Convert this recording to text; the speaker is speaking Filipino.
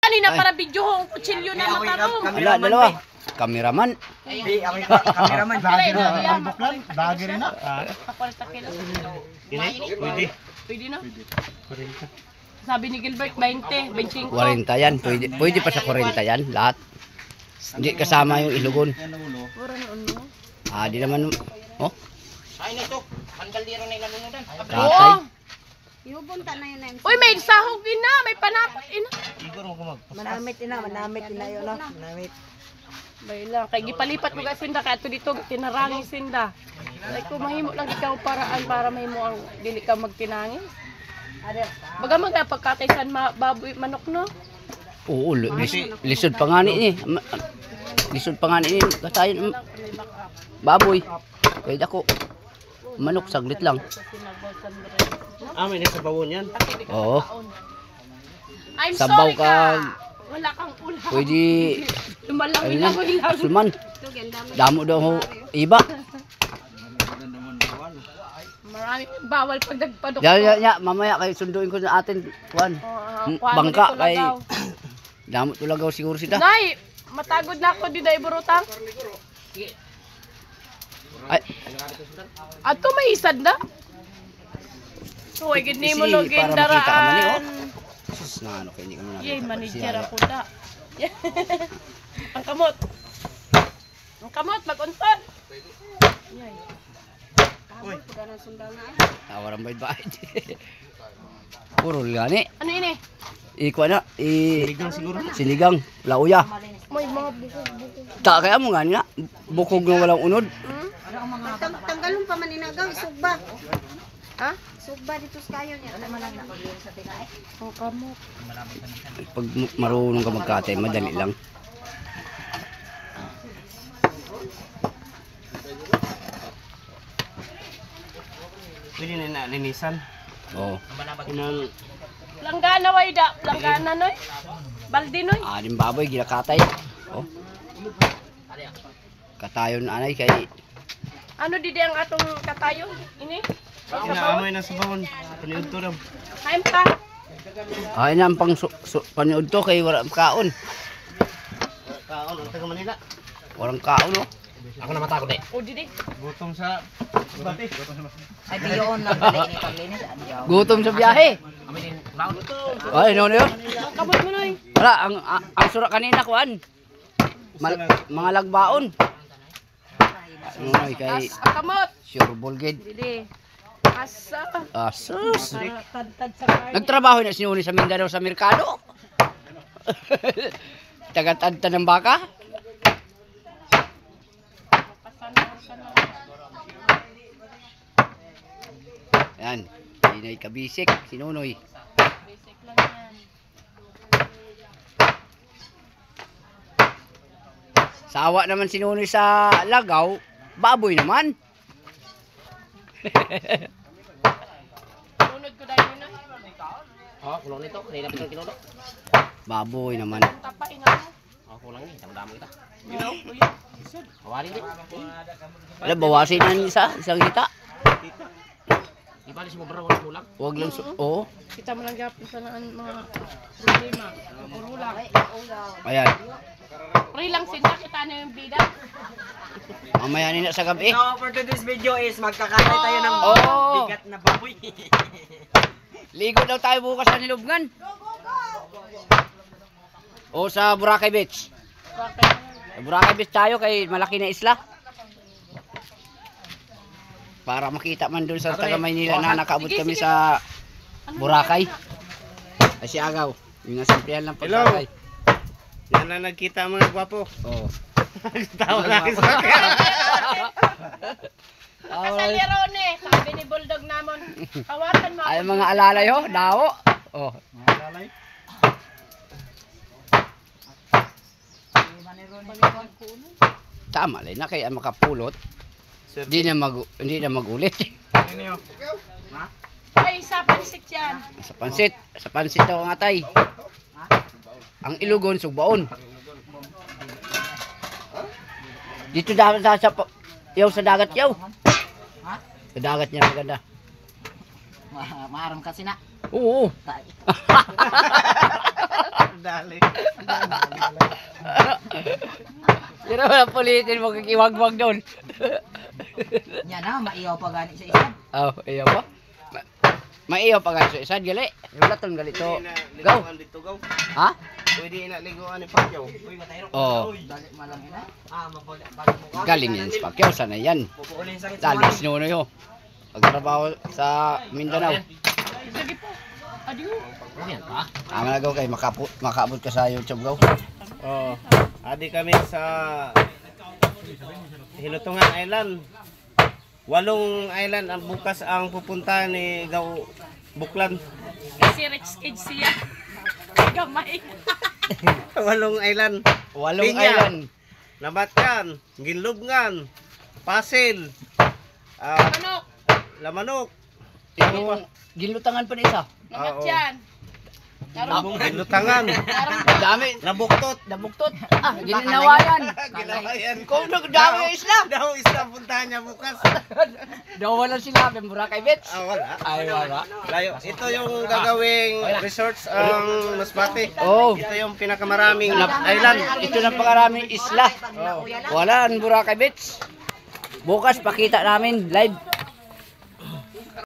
kanina para video ang kutsilyo na matarong. Ala, dalawa. Kameraman. Hindi, ako yung cameraman. Bagay na. 40 kilos. Pwede. Pwede na? Sabi ni Gilbert, 20, 25. 40 yan. Pwede pa sa 40 yan. Lahat. Hindi kasama yung ilugon. Pura na ano. Di naman. Oh. Ay, nito. Mandaldiro na ilalunudan. Katay. Ibubunta na yun. Uy, may sahog ina, may panakot ina. Igor mo kumag. Manamit ina yun. Manamit. Bayla, kay gipalipat mo ka sinda kay ato dito tinarangi sinda. Ay ko mahimo lang ikaw paraan para mahimo ang dili ka magtinangis. Baga magpagkataysan baboy manok no. Oo, lisod pa nga ni. Lisod pa nga ni. Katayin. Baboy. Kaya ako. Manok, saglit lang. May nasa bawon yan. Oo. I'm Sabaw sorry ka. Wala kang ulam. Pwede. Lumalang Ayun na. ilang. Sulman. Damo daw ho. Iba. Marami bawal pag nagpadok. Ya, mamaya kay sunduin ko sa atin. Kuan. Bangka kay. Damo tulagaw siguro sila. Nay, matagod na ako di dai burutang. Ay, Ato may isad na. So, ay gid nimo Kasi login para makita ka man eh, daraan. sus na ano kay hindi ko na. Yay, manager ako da. Ang kamot. Ang kamot, mag-unton. Yay. Tawaran ba ba? Puro gani. Ano ini? Iko na. Sinigang siguro. Sinigang, lauya. May mga bukog-bukog. Ta kaya mo gani na. Bukog na walang unod. Tanggalon pa man inagaw. Isugba. Ha? Isugba dito sa kayo niya. Ang kamot. Pag marunong ka magkatay, madali lang. Pwede na linisan. Oo. Inang Langgana way da. Langgana noy. Baldi noy. Adim baboy ginakatay. Oh. Katayon anay kay Ano didi ang atong katayon? Ini? inaamoy na sa bawon. Paniud to ram. Kain pa. ay na ang pang paniud to kay wala kaon. Kaon ang taga Manila. Walang kaon no. Ako na matakot eh. O didi. Gutom sa bati. Ay, biyoon lang. Dali ni Carlinis. Gutom sa biyahe. Kami din baon to. Ay no yun. Ang kamot mo noy. Wala ang sura kanina kuan. Mga lagbaon. Ano kay Ang kamot. sure bulgid. Didi. Asa. Asus. Tad sa car. Nagtrabaho na si Nuni sa Mindanao sa merkado. Tagatanta ng baka. Yan. Inay kabisik. Sinunoy. Basic lang yan. Sawa naman sinunoy sa lagaw. Baboy naman. Lunod ko dahil yun na. Kulang nito. Kanina pitong kinulo. Baboy naman. Tapain ako. Kulang ni. Damo-damo kita. Yo, uy. Kawarin din. Wala, bawasin na isang kita. Ibalik mo bro, wala kulang. Huwag lang oo. Kita mo lang gapon sa naan mga problema. Puro lang. Ayan. Free lang sinta kita na yung bida. Mamaya nina sa gabi. So for today's video is magkakain tayo ng Oh. bigat na baboy. Ligo daw tayo bukas sa Nilubngan. O sa Boracay Beach. Sa Boracay Beach tayo kay malaki na isla. Para makita man doon sa taga Maynila na nakaabot kami sa Boracay. Ay si Agaw. Yung nasimplihan lang pagkakay. Yan na nagkita mga gwapo. Oo. Tawa na akin sa akin. Kasaliro ni, sabi ni Bulldog namon. Kawatan mo. Ay mga alalay ho, dawo. Oh. Tama lang na kaya makapulot. Hindi na magulit. Ay, sa pansit yan. Sa pansit daw ang atay. Ang ilugon sugbaon. Dito dapat sa yaw sa dagat yaw. Sa dagat niya maganda. Maaram kasi na. Oo. Dali. Pero wala pulitin mo kakiwag-wag doon. Yan na, maiyaw pa gani sa isa. Oh, iyo pa. Maiyo pa ganito isa gali. Wala tong galito. Pwede na Go. liguan dito, go. Ha? Pwede na liguan ni Pacquiao. Oh, Dali malang ina. Mapuli bago mo ka. galing yan sa Pacquiao sana yan. Pupuulin sakit Talis no yo. Pagtrabaho sa Mindanao. Sige po. Adiyo. Ama na go kay makaabot ka sa YouTube go. Oh, adi kami sa Hilutungan Island. 8 island ang bukas ang pupuntahan ni Gaw Buklan. Kasi rich kids siya. Gamay. 8 island. Walong Pinya. island. Nabatkan, Ginlubngan, Pasil, Manok. Lamanok, Yung gilutangan pa ni isa. Namatyan. Narong. Gilutangan, Dami. Nabuktot. Nabuktot. Ah, gininawayan. Ginawayan. Kung dami yung Islam. Daw Islam puntahan niya bukas. Daw wala sila, Boracay Beach. Wala. Ay, wala. Layo. Ito yung gagawing resorts ang Masbate. Oh. Ito yung pinakamaraming island. Ito na pakaraming isla. Wala ang Boracay Beach. Bukas pakita namin live.